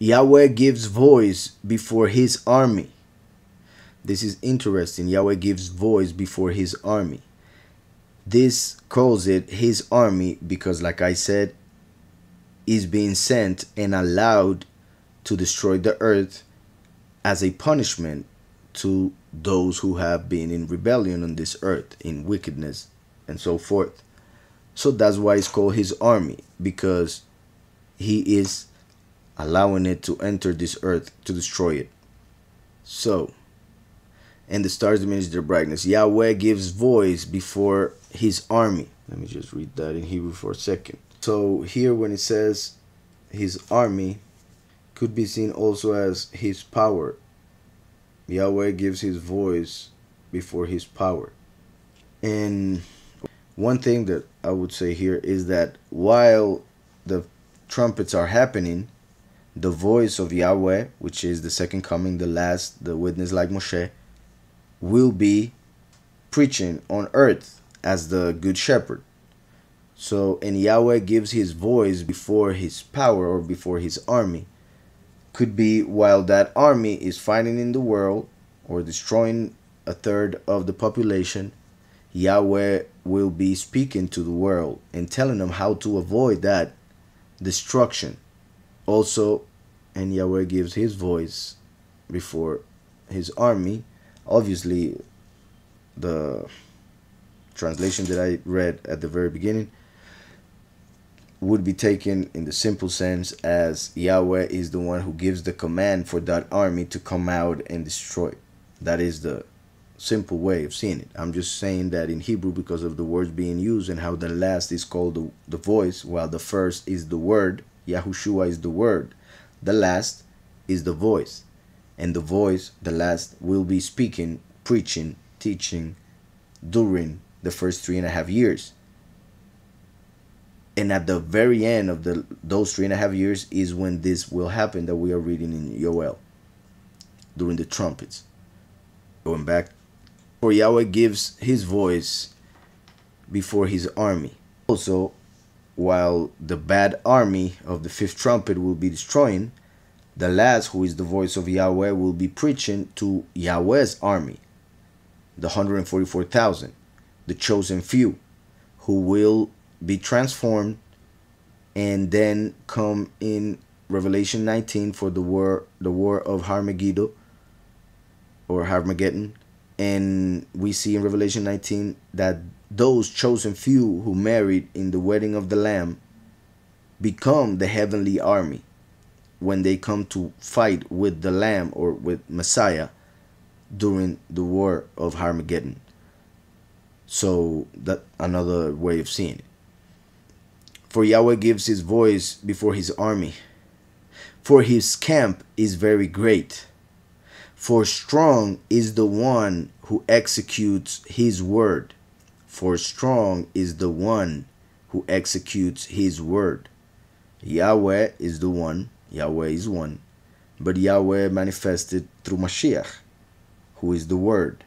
Yahweh gives voice before his army. This is interesting. Yahweh gives voice before his army. This calls it his army because, like I said, is being sent and allowed to destroy the earth as a punishment to those who have been in rebellion on this earth, in wickedness and so forth. So that's why it's called his army, because he is allowing it to enter this earth to destroy it. So, and the stars diminish their brightness. Yahweh gives voice before his army. Let me just read that in Hebrew for a second. So here when it says his army, could be seen also as his power. Yahweh gives his voice before his power. And one thing that I would say here is that while the trumpets are happening, the voice of Yahweh, which is the second coming, the last, the witness like Moshe, will be preaching on earth as the good shepherd. So, and Yahweh gives his voice before his power or before his army. Could be while that army is fighting in the world or destroying a third of the population, Yahweh will be speaking to the world and telling them how to avoid that destruction. Also, and Yahweh gives his voice before his army. Obviously, the translation that I read at the very beginning would be taken in the simple sense as Yahweh is the one who gives the command for that army to come out and destroy. That is the simple way of seeing it. I'm just saying that in Hebrew because of the words being used and how the last is called the voice, while the first is the word. Yahushua is the word. The last is the voice. And the voice, the last, will be speaking, preaching, teaching during the first 3.5 years. And at the very end of those 3.5 years is when this will happen that we are reading in Yoel, during the trumpets. Going back, for Yahweh gives his voice before his army. Also, while the bad army of the fifth trumpet will be destroying, the last, who is the voice of Yahweh, will be preaching to Yahweh's army, the 144,000, the chosen few, who will be transformed and then come in Revelation 19 for the war of Armageddon or Armageddon. And we see in Revelation 19 that those chosen few who married in the wedding of the Lamb become the heavenly army when they come to fight with the Lamb or with Messiah during the war of Armageddon. So that's another way of seeing it. For Yahweh gives his voice before his army. For his camp is very great. For strong is the one who executes his word. For strong is the one who executes his word. Yahweh is the one. Yahweh is one. But Yahweh manifested through Mashiach, who is the word.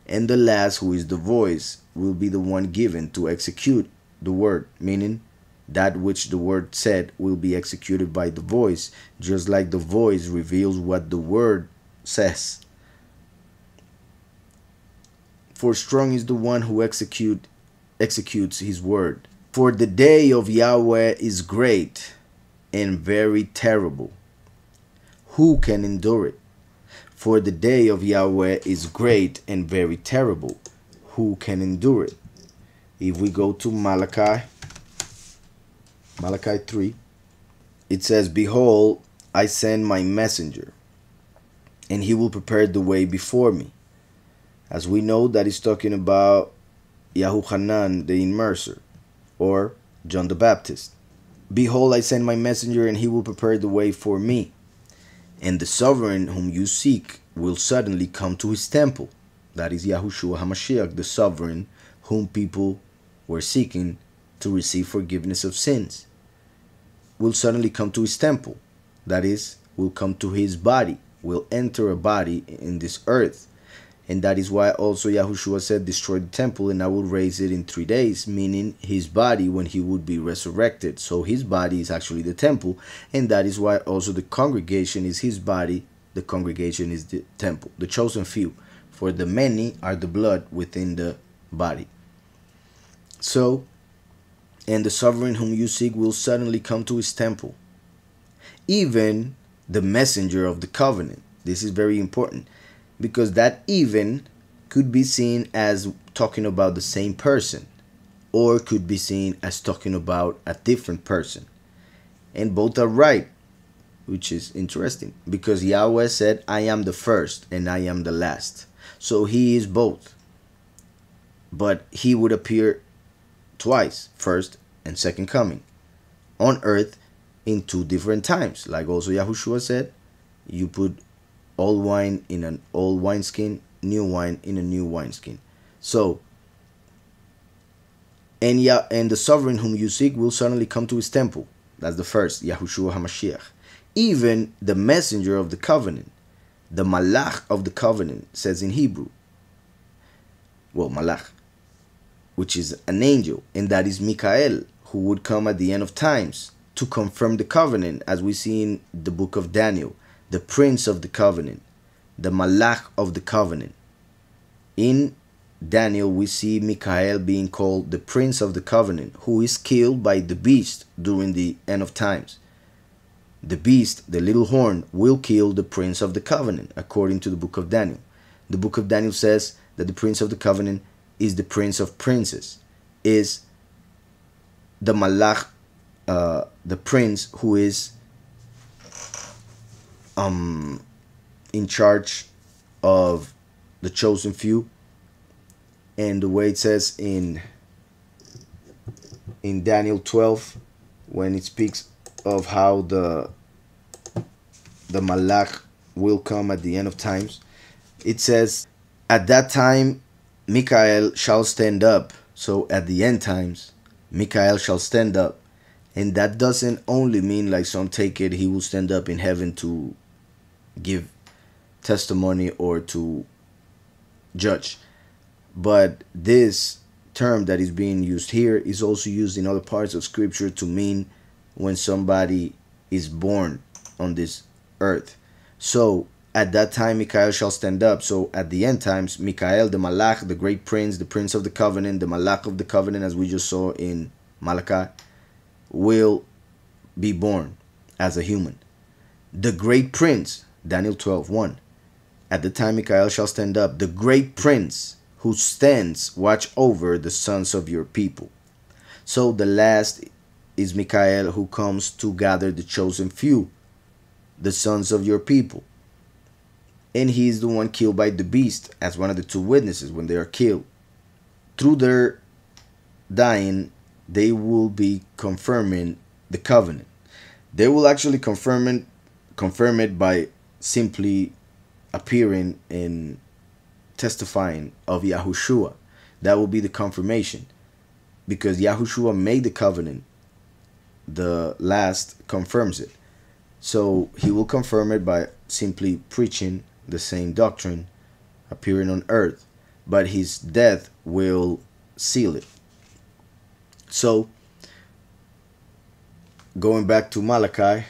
And the last, who is the voice, will be the one given to execute the word, meaning that which the word said will be executed by the voice, just like the voice reveals what the word says. For strong is the one who executes his word. For the day of Yahweh is great and very terrible. Who can endure it? For the day of Yahweh is great and very terrible. Who can endure it? If we go to Malachi 3, it says, Behold, I send my messenger, and he will prepare the way before me. As we know, that is talking about Yahuhanan the Immerser, or John the Baptist. Behold, I send my messenger, and he will prepare the way for me. And the sovereign whom you seek will suddenly come to his temple. That is Yahushua HaMashiach, the sovereign whom people were seeking to receive forgiveness of sins. Will suddenly come to his temple. That is, will come to his body, will enter a body in this earth. And that is why also Yahushua said, destroy the temple and I will raise it in 3 days, meaning his body when he would be resurrected. So his body is actually the temple, and that is why also the congregation is his body, the congregation is the temple, the chosen few. For the many are the blood within the body. So, and the sovereign whom you seek will suddenly come to his temple. Even the messenger of the covenant. This is very important, because that even could be seen as talking about the same person, or could be seen as talking about a different person. And both are right, which is interesting, because Yahweh said, I am the first and I am the last. So he is both. But he would appear twice, first and second coming, on earth in 2 different times. Like also Yahushua said, you put old wine in an old wineskin, new wine in a new wineskin. So, and the sovereign whom you seek will suddenly come to his temple. That's the first, Yahushua HaMashiach. Even the messenger of the covenant, the malach of the covenant, says in Hebrew. Well, malach, which is an angel, and that is Mikael, who would come at the end of times to confirm the covenant, as we see in the book of Daniel, the prince of the covenant, the malach of the covenant. In Daniel, we see Mikael being called the prince of the covenant, who is killed by the beast during the end of times. The beast, the little horn, will kill the prince of the covenant, according to the book of Daniel. The book of Daniel says that the prince of the covenant is the prince of princes, is the malach, the prince who is in charge of the chosen few. And the way it says in Daniel 12, when it speaks of how the malach will come at the end of times, it says, at that time Mikael shall stand up. So at the end times, Mikael shall stand up. And that doesn't only mean, like some take it, he will stand up in heaven to give testimony or to judge. But this term that is being used here is also used in other parts of scripture to mean when somebody is born on this earth. So at that time Mikael shall stand up. So at the end times, Mikael, the malach, the great prince, the prince of the covenant, the malach of the covenant, as we just saw in Malachi, will be born as a human. The great prince, Daniel 12:1. At the time Mikael shall stand up, the great prince who stands watch over the sons of your people. So the last is Mikael, who comes to gather the chosen few, the sons of your people. And he is the one killed by the beast as one of the 2 witnesses when they are killed. Through their dying, they will be confirming the covenant. They will actually confirm it by simply appearing and testifying of Yahushua. That will be the confirmation, because Yahushua made the covenant. The last confirms it. So he will confirm it by simply preaching the same doctrine, appearing on earth, but his death will seal it. So, going back to Malachi,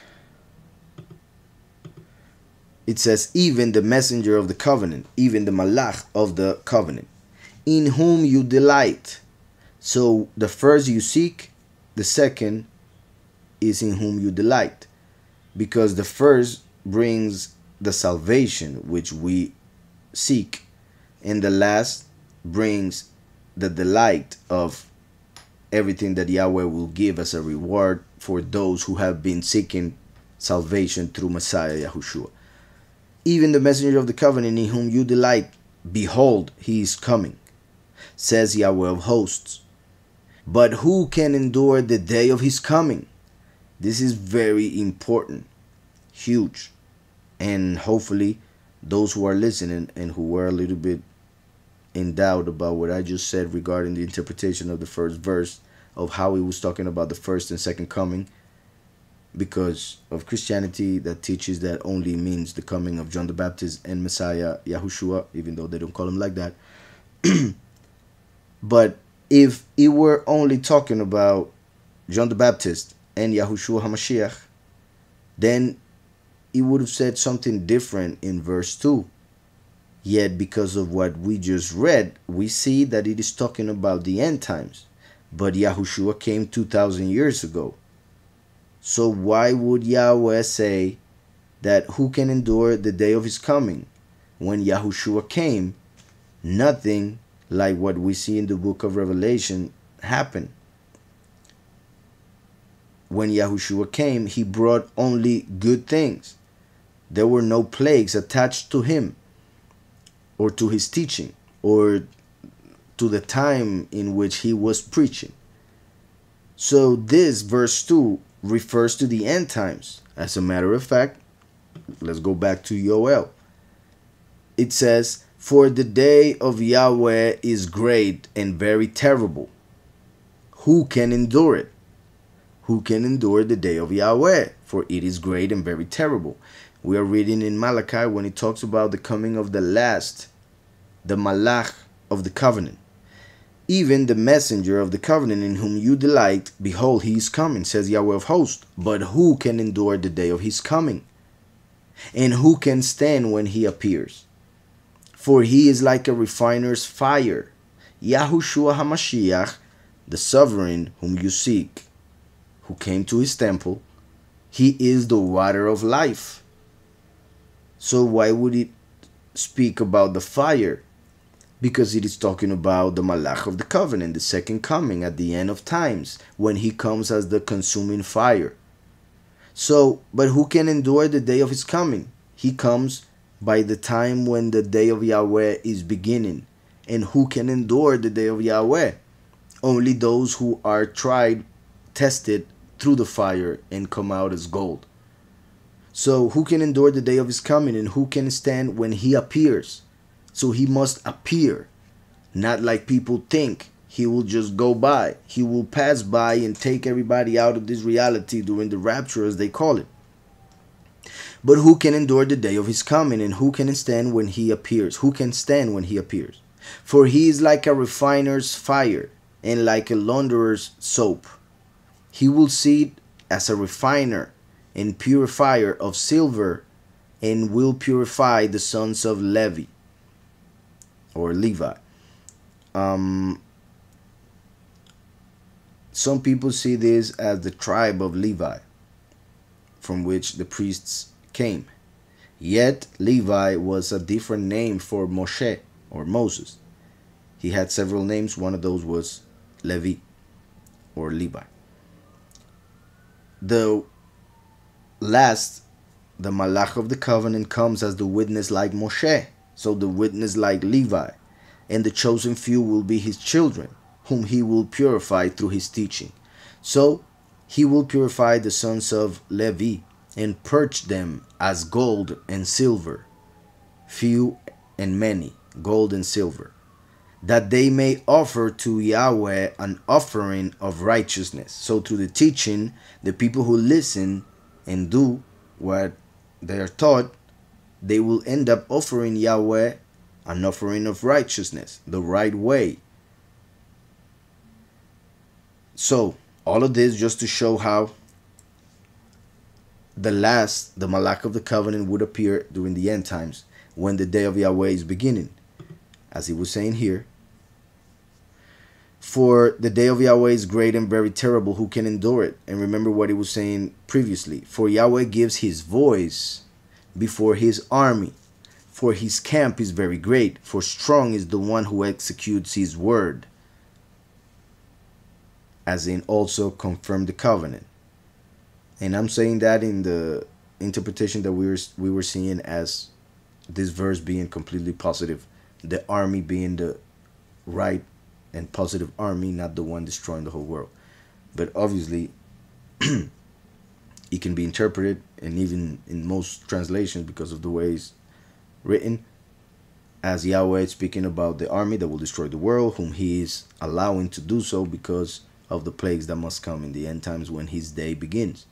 it says, even the messenger of the covenant, even the malach of the covenant, in whom you delight. So the first you seek, the second is in whom you delight, because the first brings the salvation which we seek, and the last brings the delight of everything that Yahweh will give as a reward for those who have been seeking salvation through Messiah Yahushua. Even the messenger of the covenant in whom you delight, behold, he is coming, says Yahweh of hosts. But who can endure the day of his coming? This is very important, huge. And hopefully those who are listening and who were a little bit in doubt about what I just said regarding the interpretation of the first verse, of how he was talking about the first and second coming, because of Christianity that teaches that only means the coming of John the Baptist and Messiah Yahushua, even though they don't call him like that. But if it were only talking about John the Baptist and Yahushua HaMashiach, then it would have said something different in verse 2. Yet because of what we just read, we see that it is talking about the end times. But Yahushua came 2,000 years ago. So why would Yahweh say that who can endure the day of his coming? When Yahushua came, nothing like what we see in the book of Revelation happened. When Yahushua came, he brought only good things. There were no plagues attached to him, or to his teaching, or to the time in which he was preaching. So this verse 2 refers to the end times. As a matter of fact, let's go back to Yoel. It says, "For the day of Yahweh is great and very terrible. Who can endure it?" Who can endure the day of Yahweh? For it is great and very terrible. We are reading in Malachi when it talks about the coming of the last, the Malach of the covenant. "Even the messenger of the covenant in whom you delight, behold, he is coming, says Yahweh of hosts. But who can endure the day of his coming? And who can stand when he appears? For he is like a refiner's fire. Yahushua HaMashiach, the sovereign whom you seek, who came to his temple, he is the water of life." So why would it speak about the fire? Because it is talking about the Malach of the covenant, the second coming at the end of times, when he comes as the consuming fire. So, but who can endure the day of his coming? He comes by the time when the day of Yahweh is beginning. And who can endure the day of Yahweh? Only those who are tried, tested through the fire, and come out as gold. So who can endure the day of his coming, and who can stand when he appears? So he must appear, not like people think. He will just go by. He will pass by and take everybody out of this reality during the rapture, as they call it. But who can endure the day of his coming, and who can stand when he appears? Who can stand when he appears? For he is like a refiner's fire, and like a launderer's soap. He will sit as a refiner and purifier of silver, and will purify the sons of Levi, or Levi. Some people see this as the tribe of Levi, from which the priests came. Yet Levi was a different name for Moshe, or Moses. He had several names. One of those was Levi, or Levi. The last, the Malach of the covenant, comes as the witness like Moshe, so the witness like Levi, and the chosen few will be his children, whom he will purify through his teaching. So he will purify the sons of Levi, and purge them as gold and silver, few and many, gold and silver, that they may offer to Yahweh an offering of righteousness. So through the teaching, the people who listen and do what they are taught, they will end up offering Yahweh an offering of righteousness, the right way. So all of this just to show how the Malach of the covenant would appear during the end times, when the day of Yahweh is beginning. As he was saying here, "For the day of Yahweh is great and very terrible, who can endure it?" And remember what he was saying previously. "For Yahweh gives his voice before his army. For his camp is very great. For strong is the one who executes his word." As in also confirm the covenant. And I'm saying that in the interpretation that we were seeing as this verse being completely positive. The army being the right and positive army, not the one destroying the whole world. But obviously, it can be interpreted, and even in most translations, because of the way it's written, as Yahweh speaking about the army that will destroy the world, whom he is allowing to do so because of the plagues that must come in the end times when his day begins.